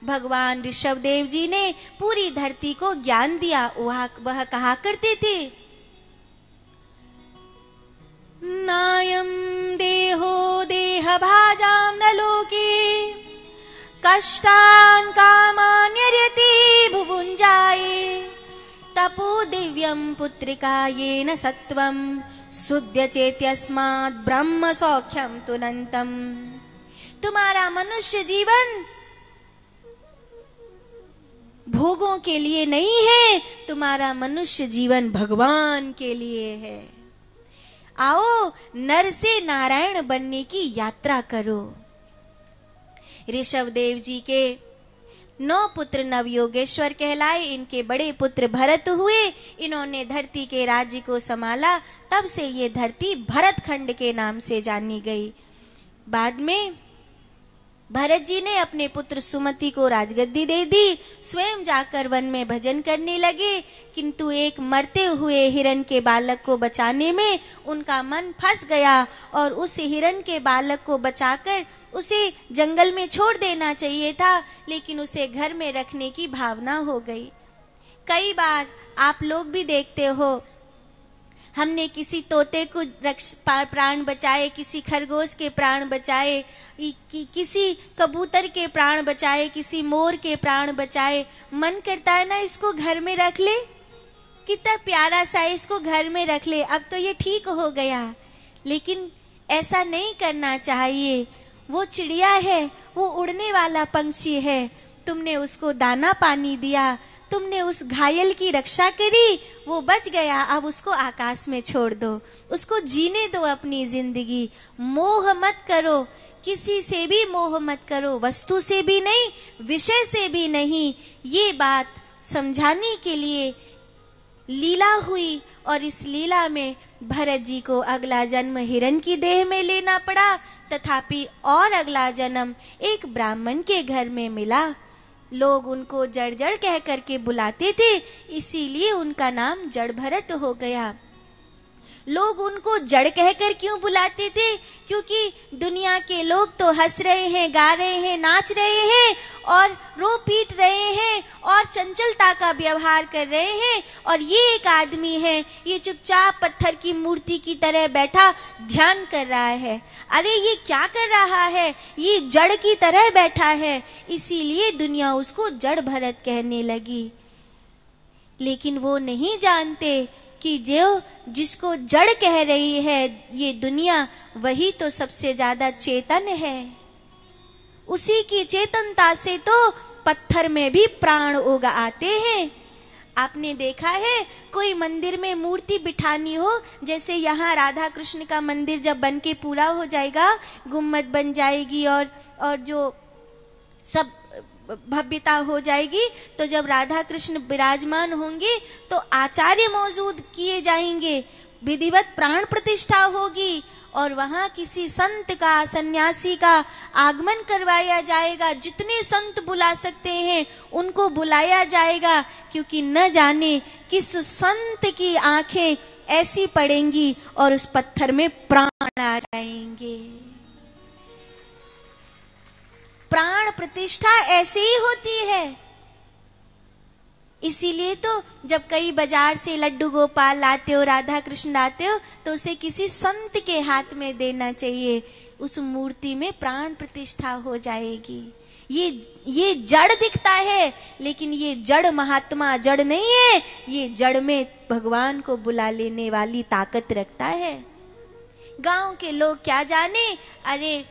भगवान ऋषभदेव जी ने पूरी धरती को ज्ञान दिया। वह कहा करते थे, नायं देहो देह भाजाम न लोके कष्टान कामान यर्यति भुभुञ्जाये तपो दिव्यम पुत्रिका येन सत्वम शुद्ध चेत्यस्मात् ब्रह्म सौख्यम तुनंतम। तुम्हारा मनुष्य जीवन भोगों के लिए नहीं है, तुम्हारा मनुष्य जीवन भगवान के लिए है। आओ नर से नारायण बनने की यात्रा करो। ऋषभदेव जी के 9 पुत्र नवयोगेश्वर कहलाए। इनके बड़े पुत्र भरत हुए। इन्होंने धरती के राज्य को संभाला। तब से ये धरती भरत खंड के नाम से जानी गई। बाद में भरत जी ने अपने पुत्र सुमति को राजगद्दी दे दी। स्वयं जाकर वन में भजन करने लगे, किंतु एक मरते हुए हिरण के बालक को बचाने में उनका मन फंस गया और उस हिरण के बालक को बचाकर उसे जंगल में छोड़ देना चाहिए था, लेकिन उसे घर में रखने की भावना हो गई। कई बार आप लोग भी देखते हो, हमने किसी तोते को प्राण बचाए, किसी खरगोश के प्राण बचाए, किसी कबूतर के प्राण बचाए, किसी मोर के प्राण बचाए। मन करता है ना इसको घर में रख ले, कितना प्यारा सा इसको घर में रख ले, अब तो ये ठीक हो गया। लेकिन ऐसा नहीं करना चाहिए। वो चिड़िया है, वो उड़ने वाला पंछी है, तुमने उसको दाना पानी दिया, तुमने उस घायल की रक्षा करी, वो बच गया, अब उसको आकाश में छोड़ दो, उसको जीने दो अपनी जिंदगी। मोह मत करो, किसी से भी मोह मत करो, वस्तु से भी नहीं, विषय से भी नहीं। ये बात समझाने के लिए लीला हुई और इस लीला में भरत जी को अगला जन्म हिरण की देह में लेना पड़ा, तथापि और अगला जन्म एक ब्राह्मण के घर में मिला। लोग उनको जड़ जड़ कह करके बुलाते थे, इसीलिए उनका नाम जड़ भरत हो गया। लोग उनको जड़ कहकर क्यों बुलाते थे? क्योंकि दुनिया के लोग तो हंस रहे हैं, गा रहे हैं, नाच रहे हैं और रो पीट रहे हैं और चंचलता का व्यवहार कर रहे हैं, और ये एक आदमी है, ये चुपचाप पत्थर की मूर्ति की तरह बैठा ध्यान कर रहा है। अरे ये क्या कर रहा है? ये जड़ की तरह बैठा है, इसीलिए दुनिया उसको जड़ भरत कहने लगी। लेकिन वो नहीं जानते कि जो जिसको जड़ कह रही है ये दुनिया, वही तो सबसे ज्यादा चेतन है। उसी की चेतनता से तो पत्थर में भी प्राण उग आते हैं। आपने देखा है, कोई मंदिर में मूर्ति बिठानी हो, जैसे यहाँ राधा कृष्ण का मंदिर जब बन के पूरा हो जाएगा, गुम्मद बन जाएगी और जो सब भव्यता हो जाएगी, तो जब राधा कृष्ण विराजमान होंगे तो आचार्य मौजूद किए जाएंगे, विधिवत प्राण प्रतिष्ठा होगी और वहां किसी संत का, सन्यासी का आगमन करवाया जाएगा। जितने संत बुला सकते हैं उनको बुलाया जाएगा, क्योंकि न जाने किस संत की आंखें ऐसी पड़ेंगी और उस पत्थर में प्राण आ जाएंगे। प्राण प्रतिष्ठा ऐसे ही होती है। इसीलिए तो जब कई बाजार से लड्डू गोपाल लाते हो, राधा कृष्ण लाते हो, तो उसे किसी संत के हाथ में देना चाहिए, उस मूर्ति में प्राण प्रतिष्ठा हो जाएगी। ये जड़ दिखता है, लेकिन ये जड़ महात्मा जड़ नहीं है, ये जड़ में भगवान को बुला लेने वाली ताकत रखता है। गांव के लोग क्या जाने, अरे